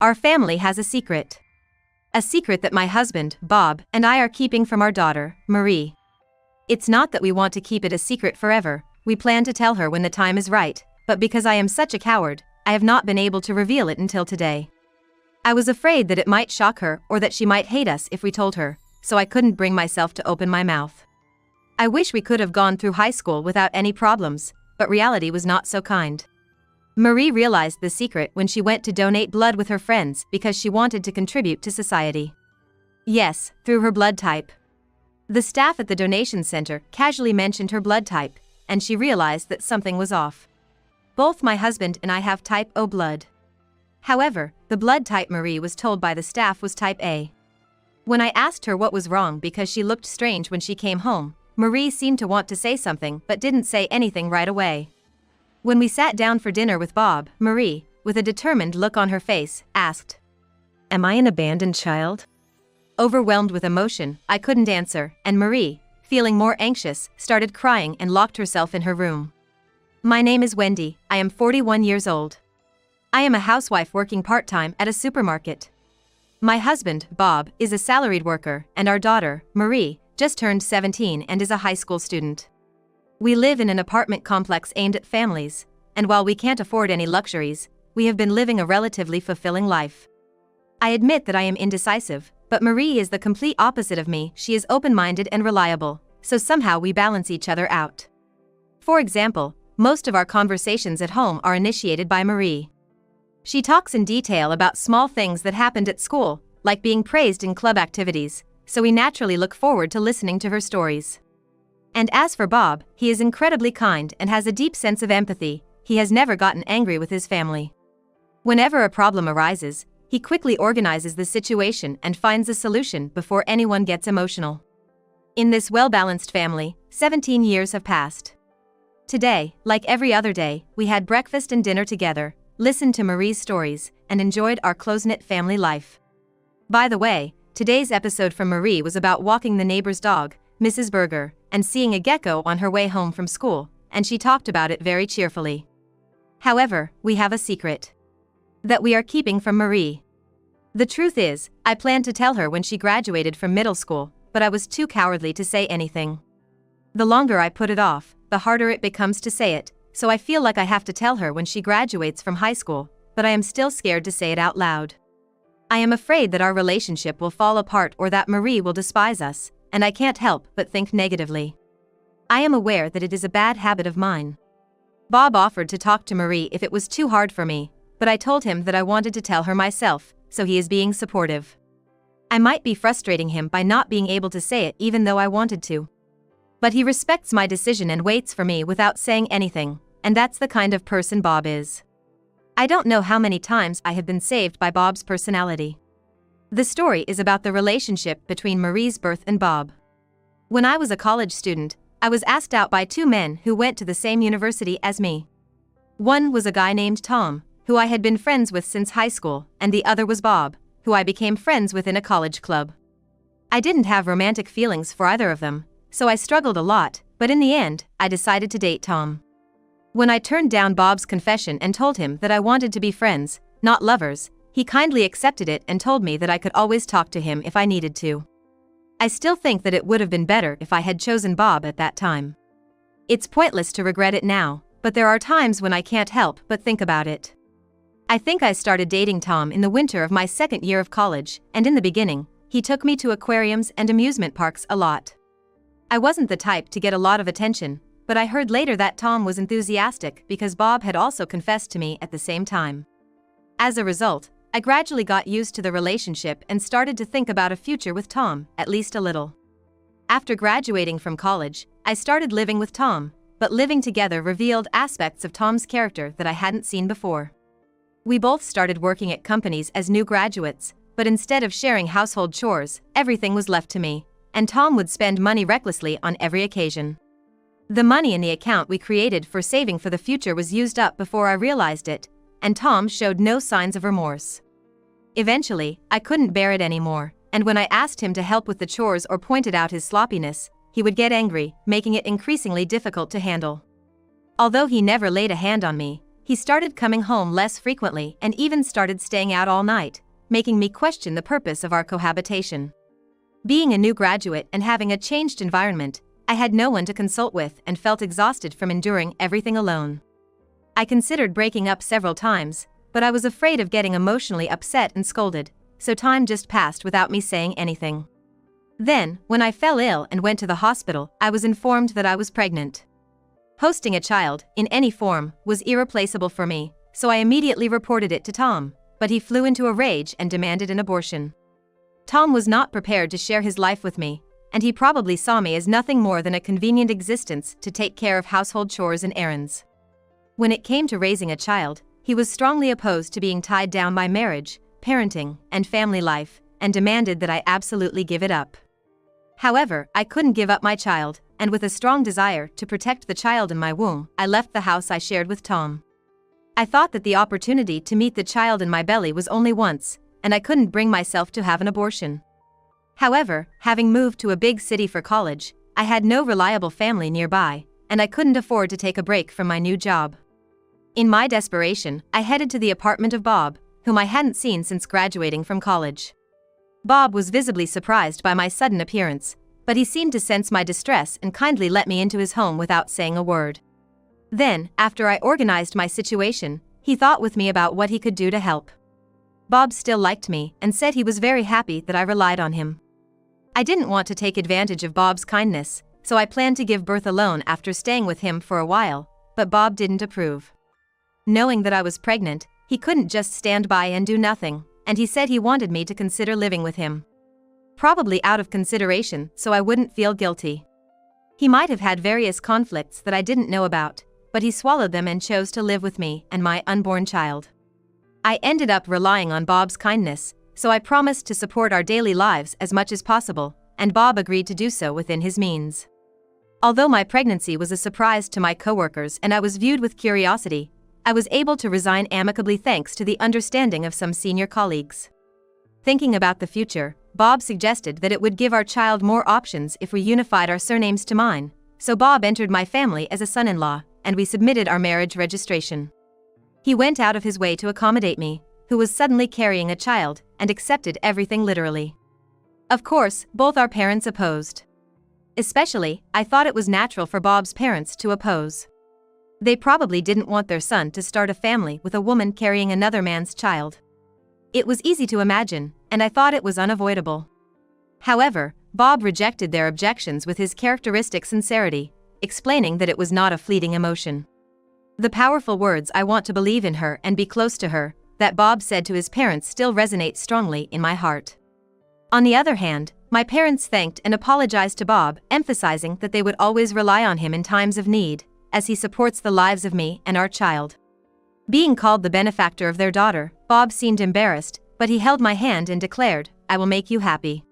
Our family has a secret. A secret that my husband, Bob, and I are keeping from our daughter, Marie. It's not that we want to keep it a secret forever, we plan to tell her when the time is right, but because I am such a coward, I have not been able to reveal it until today. I was afraid that it might shock her or that she might hate us if we told her, so I couldn't bring myself to open my mouth. I wish we could have gone through high school without any problems, but reality was not so kind. Marie realized the secret when she went to donate blood with her friends because she wanted to contribute to society. Yes, through her blood type. The staff at the donation center casually mentioned her blood type, and she realized that something was off. Both my husband and I have type O blood. However, the blood type Marie was told by the staff was type A. When I asked her what was wrong because she looked strange when she came home, Marie seemed to want to say something but didn't say anything right away. When we sat down for dinner with Bob, Marie, with a determined look on her face, asked, "Am I an abandoned child?" Overwhelmed with emotion, I couldn't answer, and Marie, feeling more anxious, started crying and locked herself in her room. My name is Wendy, I am 41 years old. I am a housewife working part-time at a supermarket. My husband, Bob, is a salaried worker, and our daughter, Marie, just turned 17 and is a high school student. We live in an apartment complex aimed at families, and while we can't afford any luxuries, we have been living a relatively fulfilling life. I admit that I am indecisive, but Marie is the complete opposite of me. She is open-minded and reliable, so somehow we balance each other out. For example, most of our conversations at home are initiated by Marie. She talks in detail about small things that happened at school, like being praised in club activities, so we naturally look forward to listening to her stories. And as for Bob, he is incredibly kind and has a deep sense of empathy. He has never gotten angry with his family. Whenever a problem arises, he quickly organizes the situation and finds a solution before anyone gets emotional. In this well-balanced family, 17 years have passed. Today, like every other day, we had breakfast and dinner together, listened to Marie's stories, and enjoyed our close-knit family life. By the way, today's episode from Marie was about walking the neighbor's dog, Mrs. Berger, and seeing a gecko on her way home from school, and she talked about it very cheerfully. However, we have a secret that we are keeping from Marie. The truth is, I planned to tell her when she graduated from middle school, but I was too cowardly to say anything. The longer I put it off, the harder it becomes to say it, so I feel like I have to tell her when she graduates from high school, but I am still scared to say it out loud. I am afraid that our relationship will fall apart or that Marie will despise us, and I can't help but think negatively. I am aware that it is a bad habit of mine. Bob offered to talk to Marie if it was too hard for me, but I told him that I wanted to tell her myself, so he is being supportive. I might be frustrating him by not being able to say it even though I wanted to. But he respects my decision and waits for me without saying anything, and that's the kind of person Bob is. I don't know how many times I have been saved by Bob's personality. The story is about the relationship between Marie's birth and Bob. When I was a college student, I was asked out by two men who went to the same university as me. One was a guy named Tom, who I had been friends with since high school, and the other was Bob, who I became friends with in a college club. I didn't have romantic feelings for either of them, so I struggled a lot, but in the end, I decided to date Tom. When I turned down Bob's confession and told him that I wanted to be friends, not lovers, he kindly accepted it and told me that I could always talk to him if I needed to. I still think that it would have been better if I had chosen Bob at that time. It's pointless to regret it now, but there are times when I can't help but think about it. I think I started dating Tom in the winter of my second year of college, and in the beginning, he took me to aquariums and amusement parks a lot. I wasn't the type to get a lot of attention, but I heard later that Tom was enthusiastic because Bob had also confessed to me at the same time. As a result, I gradually got used to the relationship and started to think about a future with Tom, at least a little. After graduating from college, I started living with Tom, but living together revealed aspects of Tom's character that I hadn't seen before. We both started working at companies as new graduates, but instead of sharing household chores, everything was left to me, and Tom would spend money recklessly on every occasion. The money in the account we created for saving for the future was used up before I realized it, and Tom showed no signs of remorse. Eventually, I couldn't bear it anymore, and when I asked him to help with the chores or pointed out his sloppiness, he would get angry, making it increasingly difficult to handle. Although he never laid a hand on me, He started coming home less frequently and even started staying out all night, making me question the purpose of our cohabitation. Being a new graduate and having a changed environment, I had no one to consult with and felt exhausted from enduring everything alone. I considered breaking up several times, but I was afraid of getting emotionally upset and scolded, so time just passed without me saying anything. Then, when I fell ill and went to the hospital, I was informed that I was pregnant. Hosting a child, in any form, was irreplaceable for me, so I immediately reported it to Tom, but he flew into a rage and demanded an abortion. Tom was not prepared to share his life with me, and he probably saw me as nothing more than a convenient existence to take care of household chores and errands. When it came to raising a child, he was strongly opposed to being tied down by marriage, parenting, and family life, and demanded that I absolutely give it up. However, I couldn't give up my child, and with a strong desire to protect the child in my womb, I left the house I shared with Tom. I thought that the opportunity to meet the child in my belly was only once, and I couldn't bring myself to have an abortion. However, having moved to a big city for college, I had no reliable family nearby, and I couldn't afford to take a break from my new job. In my desperation, I headed to the apartment of Bob, whom I hadn't seen since graduating from college. Bob was visibly surprised by my sudden appearance, but he seemed to sense my distress and kindly let me into his home without saying a word. Then, after I organized my situation, he thought with me about what he could do to help. Bob still liked me and said he was very happy that I relied on him. I didn't want to take advantage of Bob's kindness, so I planned to give birth alone after staying with him for a while, but Bob didn't approve. Knowing that I was pregnant, he couldn't just stand by and do nothing, and he said he wanted me to consider living with him. Probably out of consideration so I wouldn't feel guilty. He might have had various conflicts that I didn't know about, but he swallowed them and chose to live with me and my unborn child. I ended up relying on Bob's kindness, so I promised to support our daily lives as much as possible, and Bob agreed to do so within his means. Although my pregnancy was a surprise to my coworkers and I was viewed with curiosity, I was able to resign amicably thanks to the understanding of some senior colleagues. Thinking about the future, Bob suggested that it would give our child more options if we unified our surnames to mine, so Bob entered my family as a son-in-law, and we submitted our marriage registration. He went out of his way to accommodate me, who was suddenly carrying a child, and accepted everything literally. Of course, both our parents opposed. Especially, I thought it was natural for Bob's parents to oppose. They probably didn't want their son to start a family with a woman carrying another man's child. It was easy to imagine, and I thought it was unavoidable. However, Bob rejected their objections with his characteristic sincerity, explaining that it was not a fleeting emotion. The powerful words "I want to believe in her and be close to her" that Bob said to his parents still resonate strongly in my heart. On the other hand, my parents thanked and apologized to Bob, emphasizing that they would always rely on him in times of need, as he supports the lives of me and our child. Being called the benefactor of their daughter, Bob seemed embarrassed, but he held my hand and declared, "I will make you happy."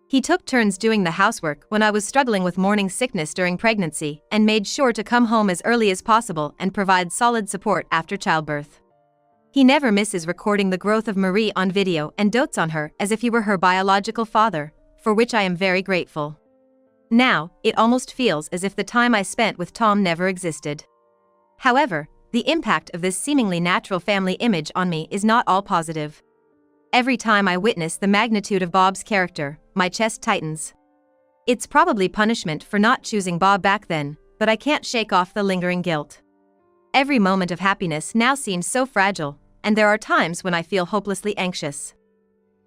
He took turns doing the housework when I was struggling with morning sickness during pregnancy and made sure to come home as early as possible and provide solid support after childbirth. He never misses recording the growth of Marie on video and dotes on her as if he were her biological father, for which I am very grateful. Now, it almost feels as if the time I spent with Tom never existed. However, the impact of this seemingly natural family image on me is not all positive. Every time I witness the magnitude of Bob's character, my chest tightens. It's probably punishment for not choosing Bob back then, but I can't shake off the lingering guilt. Every moment of happiness now seems so fragile, and there are times when I feel hopelessly anxious.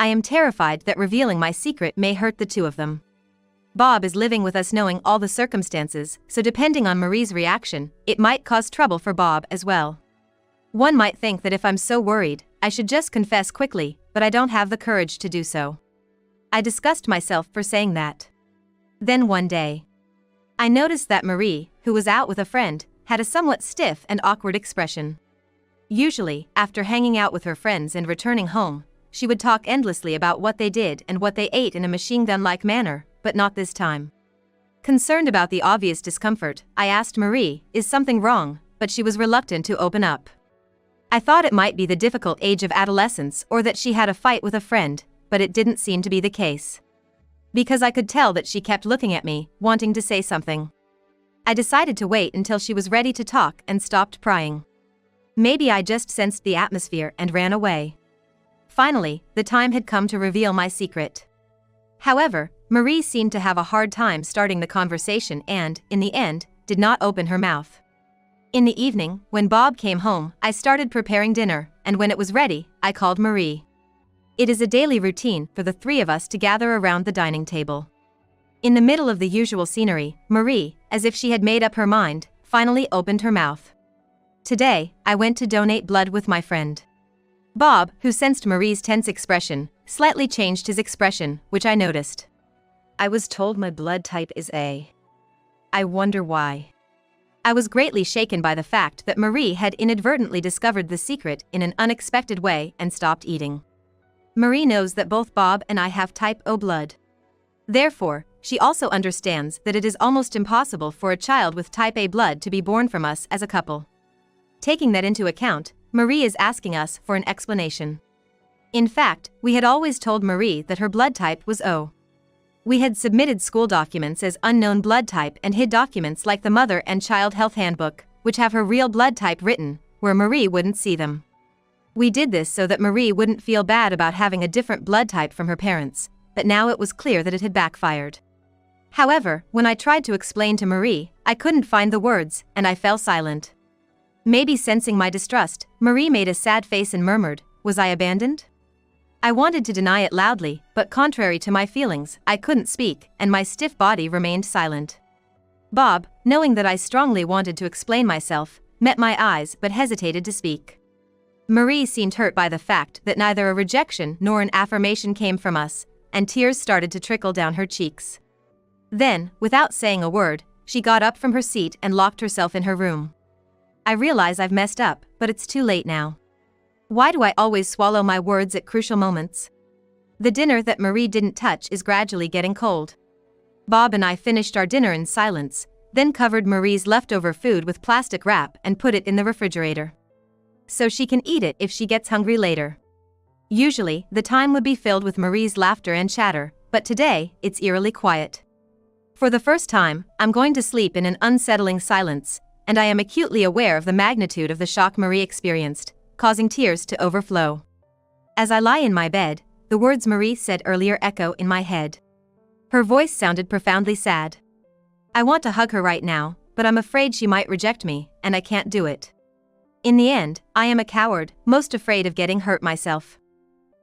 I am terrified that revealing my secret may hurt the two of them. Bob is living with us knowing all the circumstances, so depending on Marie's reaction, it might cause trouble for Bob as well. One might think that if I'm so worried, I should just confess quickly, but I don't have the courage to do so. I disgust myself for saying that. Then one day, I noticed that Marie, who was out with a friend, had a somewhat stiff and awkward expression. Usually, after hanging out with her friends and returning home, she would talk endlessly about what they did and what they ate in a machine gun-like manner, but not this time. Concerned about the obvious discomfort, I asked Marie, "Is something wrong?" but she was reluctant to open up. I thought it might be the difficult age of adolescence or that she had a fight with a friend, but it didn't seem to be the case. Because I could tell that she kept looking at me, wanting to say something. I decided to wait until she was ready to talk and stopped prying. Maybe I just sensed the atmosphere and ran away. Finally, the time had come to reveal my secret. However, Marie seemed to have a hard time starting the conversation and, in the end, did not open her mouth. In the evening, when Bob came home, I started preparing dinner, and when it was ready, I called Marie. It is a daily routine for the three of us to gather around the dining table. In the middle of the usual scenery, Marie, as if she had made up her mind, finally opened her mouth. Today, I went to donate blood with my friend. Bob, who sensed Marie's tense expression, slightly changed his expression, which I noticed. I was told my blood type is A. I wonder why. I was greatly shaken by the fact that Marie had inadvertently discovered the secret in an unexpected way and stopped eating. Marie knows that both Bob and I have type O blood. Therefore, she also understands that it is almost impossible for a child with type A blood to be born from us as a couple. Taking that into account, Marie is asking us for an explanation. In fact, we had always told Marie that her blood type was O. We had submitted school documents as unknown blood type and hid documents like the Mother and Child Health Handbook, which have her real blood type written, where Marie wouldn't see them. We did this so that Marie wouldn't feel bad about having a different blood type from her parents, but now it was clear that it had backfired. However, when I tried to explain to Marie, I couldn't find the words, and I fell silent. Maybe sensing my distrust, Marie made a sad face and murmured, "Was I abandoned?" I wanted to deny it loudly, but contrary to my feelings, I couldn't speak, and my stiff body remained silent. Bob, knowing that I strongly wanted to explain myself, met my eyes but hesitated to speak. Marie seemed hurt by the fact that neither a rejection nor an affirmation came from us, and tears started to trickle down her cheeks. Then, without saying a word, she got up from her seat and locked herself in her room. I realize I've messed up, but it's too late now. Why do I always swallow my words at crucial moments? The dinner that Marie didn't touch is gradually getting cold. Bob and I finished our dinner in silence, then covered Marie's leftover food with plastic wrap and put it in the refrigerator. So she can eat it if she gets hungry later. Usually, the time would be filled with Marie's laughter and chatter, but today, it's eerily quiet. For the first time, I'm going to sleep in an unsettling silence, and I am acutely aware of the magnitude of the shock Marie experienced, causing tears to overflow. As I lie in my bed, the words Marie said earlier echo in my head. Her voice sounded profoundly sad. I want to hug her right now, but I'm afraid she might reject me, and I can't do it. In the end, I am a coward, most afraid of getting hurt myself.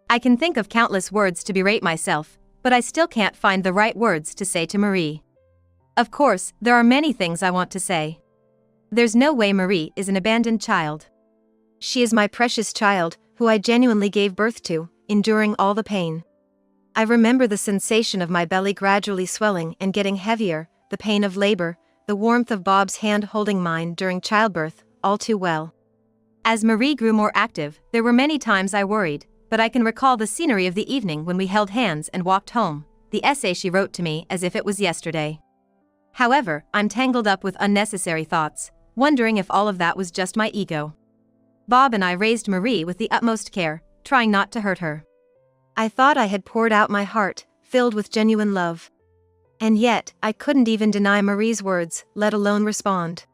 I can think of countless words to berate myself, but I still can't find the right words to say to Marie. Of course, there are many things I want to say. There's no way Marie is an abandoned child. She is my precious child, who I genuinely gave birth to, enduring all the pain. I remember the sensation of my belly gradually swelling and getting heavier, the pain of labor, the warmth of Bob's hand holding mine during childbirth, all too well. As Marie grew more active, there were many times I worried, but I can recall the scenery of the evening when we held hands and walked home, the essay she wrote to me as if it was yesterday. However, I'm tangled up with unnecessary thoughts, wondering if all of that was just my ego. Bob and I raised Marie with the utmost care, trying not to hurt her. I thought I had poured out my heart, filled with genuine love. And yet, I couldn't even deny Marie's words, let alone respond.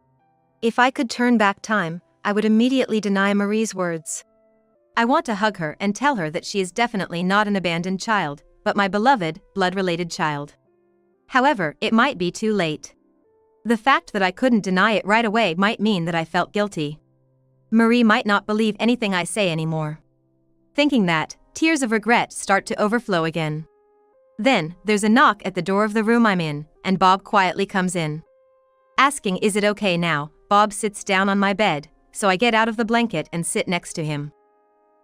If I could turn back time, I would immediately deny Marie's words. I want to hug her and tell her that she is definitely not an abandoned child, but my beloved, blood-related child. However, it might be too late. The fact that I couldn't deny it right away might mean that I felt guilty. Marie might not believe anything I say anymore. Thinking that, tears of regret start to overflow again. Then, there's a knock at the door of the room I'm in, and Bob quietly comes in. Asking is it okay now, Bob sits down on my bed, so I get out of the blanket and sit next to him.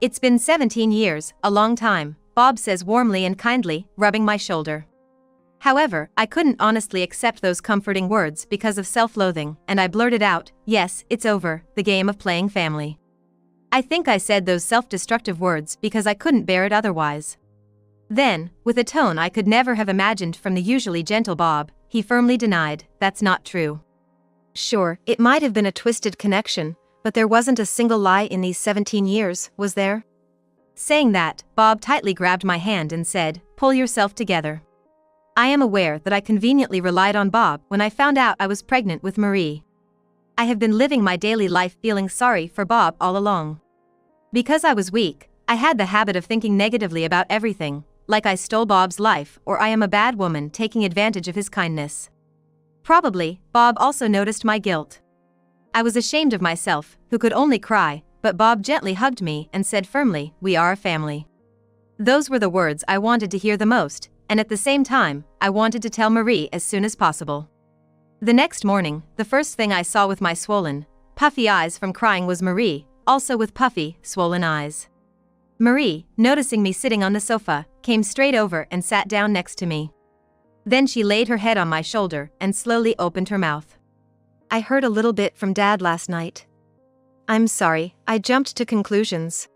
It's been 17 years, a long time, Bob says warmly and kindly, rubbing my shoulder. However, I couldn't honestly accept those comforting words because of self-loathing, and I blurted out, "Yes, it's over, the game of playing family." I think I said those self-destructive words because I couldn't bear it otherwise. Then, with a tone I could never have imagined from the usually gentle Bob, he firmly denied, "That's not true." Sure, it might have been a twisted connection, but there wasn't a single lie in these 17 years, was there? Saying that, Bob tightly grabbed my hand and said, "Pull yourself together." I am aware that I conveniently relied on Bob when I found out I was pregnant with Marie. I have been living my daily life feeling sorry for Bob all along. Because I was weak, I had the habit of thinking negatively about everything, like I stole Bob's life or I am a bad woman taking advantage of his kindness. Probably, Bob also noticed my guilt. I was ashamed of myself, who could only cry, but Bob gently hugged me and said firmly, "We are a family." Those were the words I wanted to hear the most, and at the same time, I wanted to tell Marie as soon as possible. The next morning, the first thing I saw with my swollen, puffy eyes from crying was Marie, also with puffy, swollen eyes. Marie, noticing me sitting on the sofa, came straight over and sat down next to me. Then she laid her head on my shoulder and slowly opened her mouth. "I heard a little bit from Dad last night. I'm sorry, I jumped to conclusions."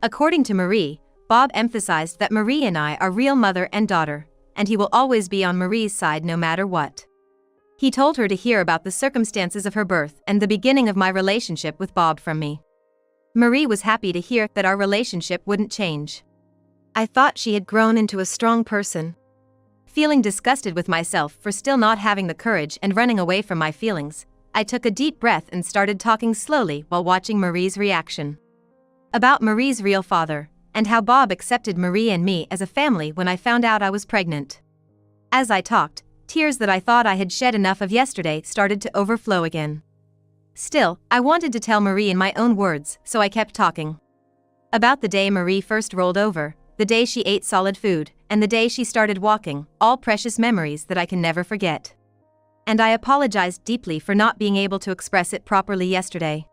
According to Marie, Bob emphasized that Marie and I are real mother and daughter, and he will always be on Marie's side no matter what. He told her to hear about the circumstances of her birth and the beginning of my relationship with Bob from me. Marie was happy to hear that our relationship wouldn't change. I thought she had grown into a strong person. Feeling disgusted with myself for still not having the courage and running away from my feelings, I took a deep breath and started talking slowly while watching Marie's reaction. About Marie's real father, and how Bob accepted Marie and me as a family when I found out I was pregnant. As I talked, tears that I thought I had shed enough of yesterday started to overflow again. Still, I wanted to tell Marie in my own words, so I kept talking. About the day Marie first rolled over, the day she ate solid food, and the day she started walking, all precious memories that I can never forget. And I apologized deeply for not being able to express it properly yesterday.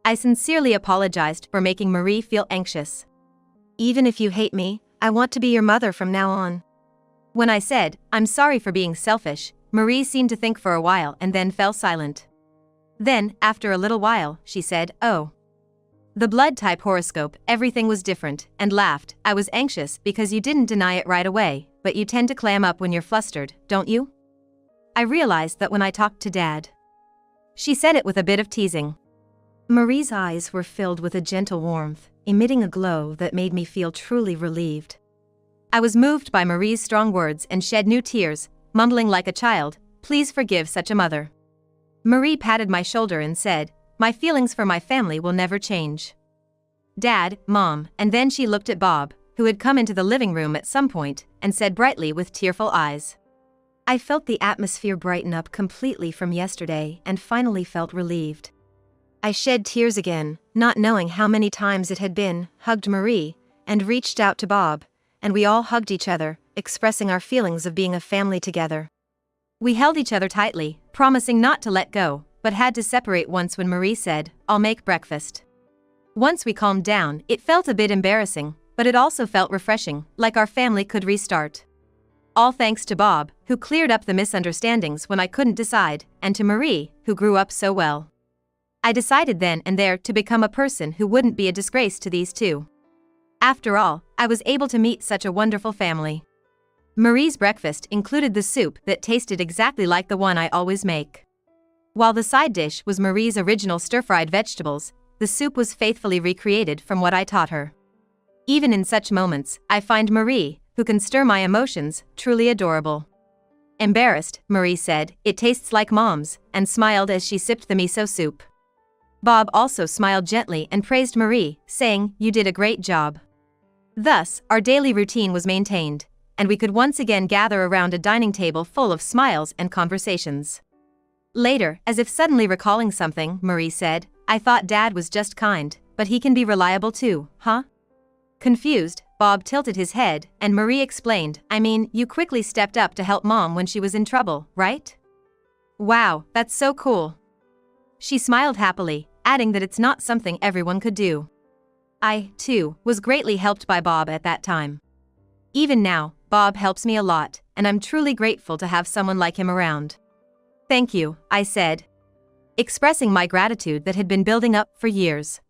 I sincerely apologized for making Marie feel anxious. "Even if you hate me, I want to be your mother from now on." When I said, "I'm sorry for being selfish," Marie seemed to think for a while and then fell silent. Then, after a little while, she said, "Oh. The blood type horoscope, everything was different," and laughed. "I was anxious because you didn't deny it right away, but you tend to clam up when you're flustered, don't you?" I realized that when I talked to Dad. She said it with a bit of teasing. Marie's eyes were filled with a gentle warmth, emitting a glow that made me feel truly relieved. I was moved by Marie's strong words and shed new tears, mumbling like a child, "Please forgive such a mother." Marie patted my shoulder and said, "My feelings for my family will never change. Dad, Mom," and then she looked at Bob, who had come into the living room at some point, and said brightly with tearful eyes. I felt the atmosphere brighten up completely from yesterday and finally felt relieved. I shed tears again, not knowing how many times it had been, hugged Marie, and reached out to Bob, and we all hugged each other, expressing our feelings of being a family together. We held each other tightly, promising not to let go, but had to separate once when Marie said, "I'll make breakfast." Once we calmed down, it felt a bit embarrassing, but it also felt refreshing, like our family could restart. All thanks to Bob, who cleared up the misunderstandings when I couldn't decide, and to Marie, who grew up so well. I decided then and there to become a person who wouldn't be a disgrace to these two. After all, I was able to meet such a wonderful family. Marie's breakfast included the soup that tasted exactly like the one I always make. While the side dish was Marie's original stir-fried vegetables, the soup was faithfully recreated from what I taught her. Even in such moments, I find Marie, who can stir my emotions, truly adorable. Embarrassed, Marie said, "It tastes like Mom's," and smiled as she sipped the miso soup. Bob also smiled gently and praised Marie, saying, "You did a great job." Thus, our daily routine was maintained, and we could once again gather around a dining table full of smiles and conversations. Later, as if suddenly recalling something, Marie said, "I thought Dad was just kind, but he can be reliable too, huh?" Confused, Bob tilted his head, and Marie explained, "I mean, you quickly stepped up to help Mom when she was in trouble, right?" "Wow, that's so cool." She smiled happily, adding that it's not something everyone could do. I, too, was greatly helped by Bob at that time. Even now, Bob helps me a lot, and I'm truly grateful to have someone like him around. "Thank you," I said, expressing my gratitude that had been building up for years.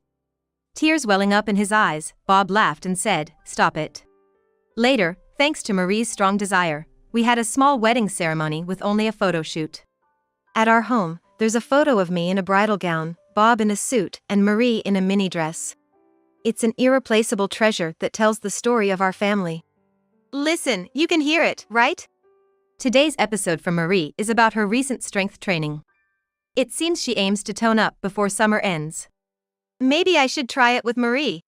Tears welling up in his eyes, Bob laughed and said, "Stop it." Later, thanks to Marie's strong desire, we had a small wedding ceremony with only a photo shoot. At our home, there's a photo of me in a bridal gown, Bob in a suit, and Marie in a mini dress. It's an irreplaceable treasure that tells the story of our family. Listen, you can hear it, right? Today's episode from Marie is about her recent strength training. It seems she aims to tone up before summer ends. Maybe I should try it with Marie.